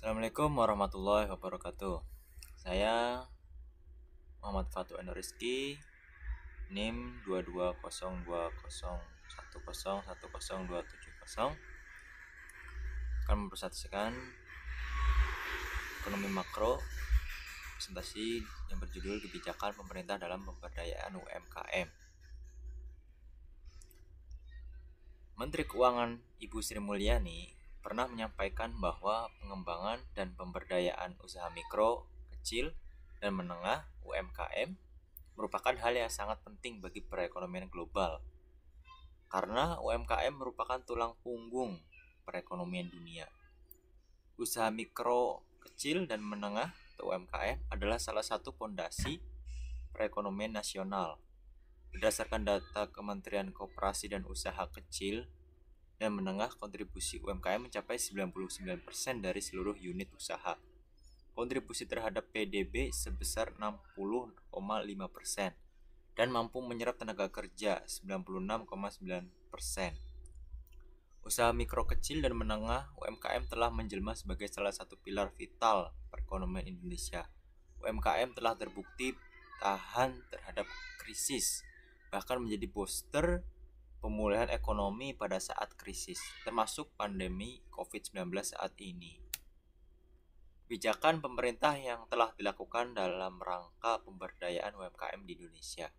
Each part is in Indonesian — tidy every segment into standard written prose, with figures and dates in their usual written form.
Assalamualaikum warahmatullahi wabarakatuh. Saya Muhammad Fatu Endo Rizky, NIM 220201010270, akan mempresentasikan ekonomi makro, presentasi yang berjudul kebijakan pemerintah dalam pemberdayaan UMKM. Menteri Keuangan Ibu Sri Mulyani pernah menyampaikan bahwa pengembangan dan pemberdayaan usaha mikro, kecil, dan menengah (UMKM) merupakan hal yang sangat penting bagi perekonomian global. Karena UMKM merupakan tulang punggung perekonomian dunia. Usaha mikro, kecil, dan menengah atau UMKM adalah salah satu fondasi perekonomian nasional. Berdasarkan data Kementerian Koperasi dan Usaha Kecil dan Menengah, kontribusi UMKM mencapai 99% dari seluruh unit usaha. Kontribusi terhadap PDB sebesar 60,5% dan mampu menyerap tenaga kerja 96,9%. Usaha mikro, kecil, dan menengah UMKM telah menjelma sebagai salah satu pilar vital perekonomian Indonesia. UMKM telah terbukti tahan terhadap krisis, bahkan menjadi booster pemulihan ekonomi pada saat krisis, termasuk pandemi COVID-19 saat ini. Kebijakan pemerintah yang telah dilakukan dalam rangka pemberdayaan UMKM di Indonesia.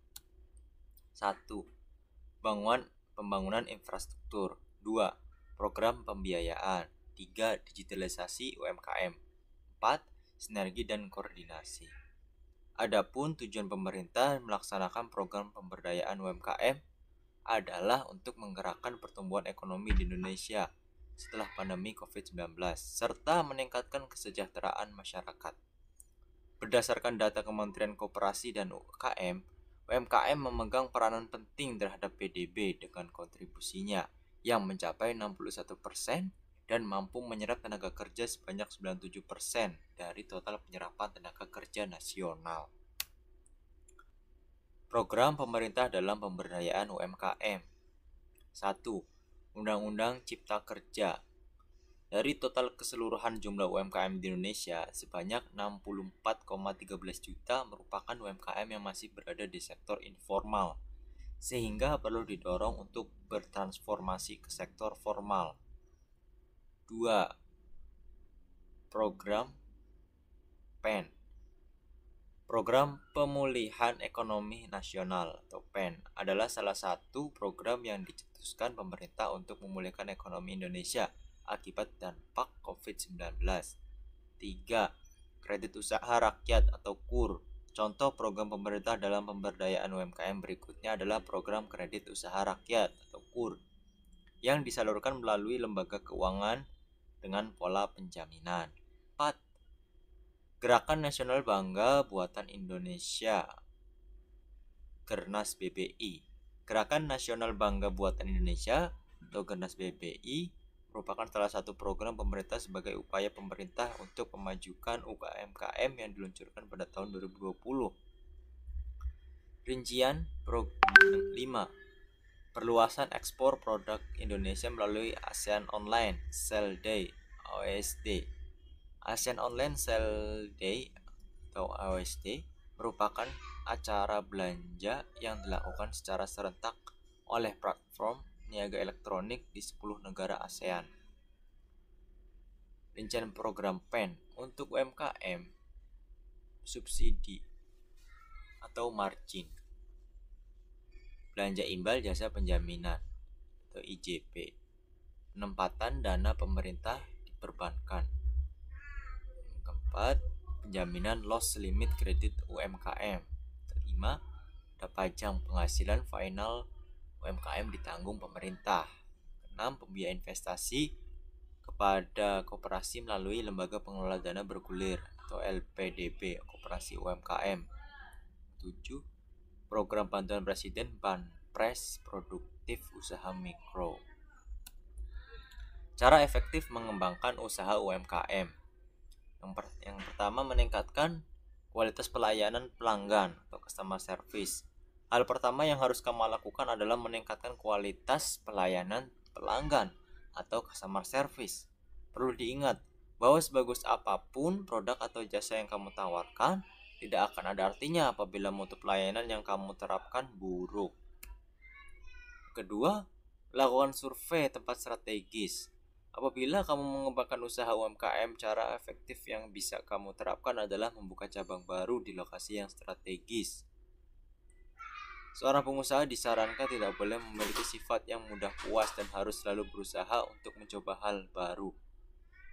1. Pembangunan infrastruktur. 2. Program pembiayaan. 3. Digitalisasi UMKM. 4. Sinergi dan koordinasi. Adapun tujuan pemerintah melaksanakan program pemberdayaan UMKM adalah untuk menggerakkan pertumbuhan ekonomi di Indonesia setelah pandemi COVID-19 serta meningkatkan kesejahteraan masyarakat. Berdasarkan data Kementerian Koperasi dan UMKM memegang peranan penting terhadap PDB dengan kontribusinya yang mencapai 61% dan mampu menyerap tenaga kerja sebanyak 97% dari total penyerapan tenaga kerja nasional. Program pemerintah dalam pemberdayaan UMKM. 1. Undang-Undang Cipta Kerja. Dari total keseluruhan jumlah UMKM di Indonesia, sebanyak 64,13 juta merupakan UMKM yang masih berada di sektor informal, sehingga perlu didorong untuk bertransformasi ke sektor formal. 2. Program PEN. Program Pemulihan Ekonomi Nasional atau PEN adalah salah satu program yang dicetuskan pemerintah untuk memulihkan ekonomi Indonesia akibat dampak COVID-19. 3. Kredit Usaha Rakyat atau KUR. Contoh program pemerintah dalam pemberdayaan UMKM berikutnya adalah program Kredit Usaha Rakyat atau KUR yang disalurkan melalui lembaga keuangan dengan pola penjaminan. 4. Gerakan Nasional Bangga Buatan Indonesia Gernas BBI. Gerakan Nasional Bangga Buatan Indonesia atau Gernas BBI merupakan salah satu program pemerintah sebagai upaya pemerintah untuk memajukan UMKM yang diluncurkan pada tahun 2020. Rincian program 5. Perluasan ekspor produk Indonesia melalui ASEAN Online Sale Day (ASD). ASEAN Online Sale Day atau ASD merupakan acara belanja yang dilakukan secara serentak oleh platform niaga elektronik di 10 negara ASEAN. Rincian program PEN untuk UMKM, subsidi atau margin, belanja imbal jasa penjaminan atau IJP, penempatan dana pemerintah di perbankan. Keempat, penjaminan loss limit kredit UMKM. Kelima, ada pajang penghasilan final UMKM ditanggung pemerintah. Keenam, pembiayaan investasi kepada koperasi melalui lembaga pengelola dana bergulir atau LPDB, koperasi UMKM. 7. Program bantuan Presiden Banpres Produktif Usaha Mikro. Cara efektif mengembangkan usaha UMKM. Yang pertama, meningkatkan kualitas pelayanan pelanggan atau customer service. Hal pertama yang harus kamu lakukan adalah meningkatkan kualitas pelayanan pelanggan atau customer service. Perlu diingat bahwa sebagus apapun produk atau jasa yang kamu tawarkan, tidak akan ada artinya apabila mutu pelayanan yang kamu terapkan buruk. Kedua, lakukan survei tempat strategis. Apabila kamu mengembangkan usaha UMKM, cara efektif yang bisa kamu terapkan adalah membuka cabang baru di lokasi yang strategis. Seorang pengusaha disarankan tidak boleh memiliki sifat yang mudah puas dan harus selalu berusaha untuk mencoba hal baru.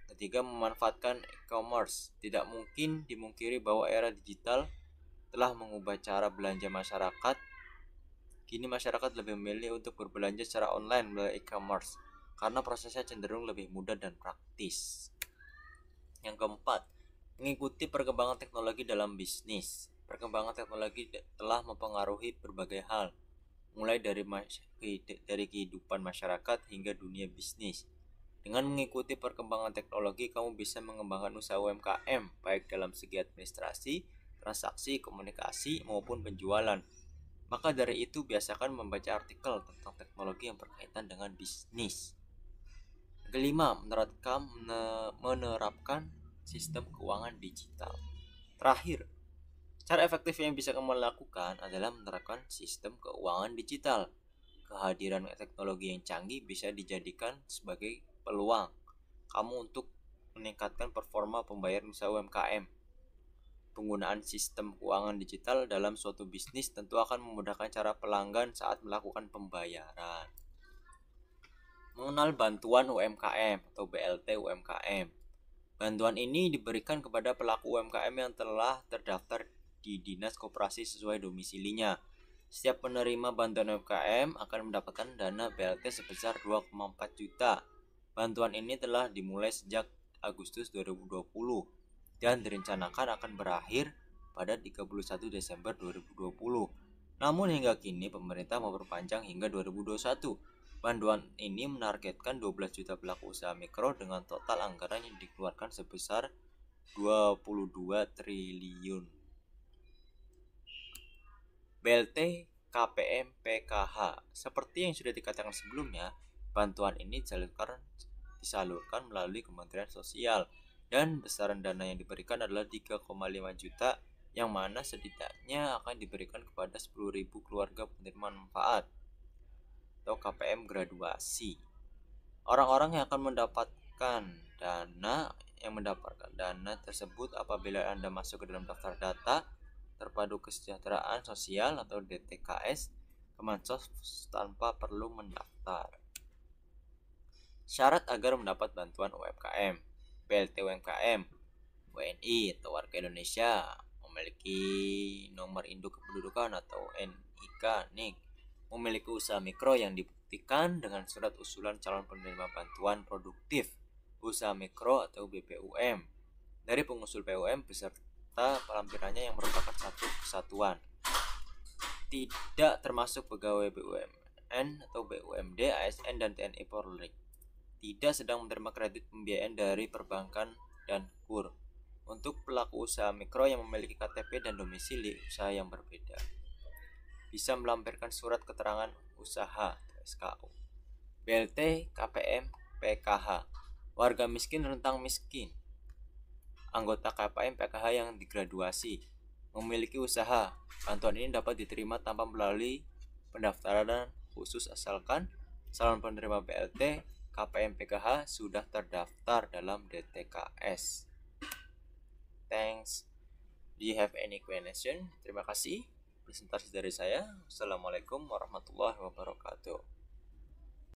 Ketiga, memanfaatkan e-commerce. Tidak mungkin dimungkiri bahwa era digital telah mengubah cara belanja masyarakat. Kini masyarakat lebih memilih untuk berbelanja secara online melalui e-commerce karena prosesnya cenderung lebih mudah dan praktis. Yang keempat, mengikuti perkembangan teknologi dalam bisnis. Perkembangan teknologi telah mempengaruhi berbagai hal, mulai dari kehidupan masyarakat hingga dunia bisnis. Dengan mengikuti perkembangan teknologi, kamu bisa mengembangkan usaha UMKM, baik dalam segi administrasi, transaksi, komunikasi, maupun penjualan. Maka dari itu, biasakan membaca artikel tentang teknologi yang berkaitan dengan bisnis. Kelima, menerapkan sistem keuangan digital. Terakhir, cara efektif yang bisa kamu lakukan adalah menerapkan sistem keuangan digital. Kehadiran teknologi yang canggih bisa dijadikan sebagai peluang kamu untuk meningkatkan performa pembayaran usaha UMKM. Penggunaan sistem keuangan digital dalam suatu bisnis tentu akan memudahkan cara pelanggan saat melakukan pembayaran. Mengenal bantuan UMKM atau BLT UMKM. Bantuan ini diberikan kepada pelaku UMKM yang telah terdaftar di Dinas Koperasi sesuai domisilinya. Setiap penerima bantuan UMKM akan mendapatkan dana BLT sebesar 2,4 juta. Bantuan ini telah dimulai sejak Agustus 2020 dan direncanakan akan berakhir pada 31 Desember 2020. Namun hingga kini pemerintah memperpanjang hingga 2021. Bantuan ini menargetkan 12 juta pelaku usaha mikro dengan total anggaran yang dikeluarkan sebesar 22 triliun. BLT KPM PKH. Seperti yang sudah dikatakan sebelumnya, bantuan ini disalurkan melalui Kementerian Sosial dan besaran dana yang diberikan adalah 3,5 juta, yang mana setidaknya akan diberikan kepada 10.000 keluarga penerima manfaat atau KPM graduasi. Orang-orang yang akan mendapatkan dana tersebut apabila Anda masuk ke dalam daftar data terpadu kesejahteraan sosial atau DTKS Kemensos tanpa perlu mendaftar. Syarat agar mendapat bantuan UMKM. BLT UMKM WNI atau warga Indonesia memiliki nomor induk kependudukan atau NIK, memiliki usaha mikro yang dibuktikan dengan surat usulan calon penerima bantuan produktif usaha mikro atau BPUM dari pengusul PUM beserta pelampirannya yang merupakan satu kesatuan. Tidak termasuk pegawai BUMN atau BUMD, ASN dan TNI Polri. Tidak sedang menerima kredit pembiayaan dari perbankan dan KUR. Untuk pelaku usaha mikro yang memiliki KTP dan domisili usaha yang berbeda, bisa melampirkan surat keterangan usaha SKU. BLT KPM PKH. Warga miskin rentang miskin. Anggota KPM PKH yang digraduasi memiliki usaha. Bantuan ini dapat diterima tanpa melalui pendaftaran khusus asalkan calon penerima BLT KPM PKH sudah terdaftar dalam DTKS. Thanks. Do you have any question? Terima kasih. Presentasi dari saya. Assalamualaikum warahmatullahi wabarakatuh.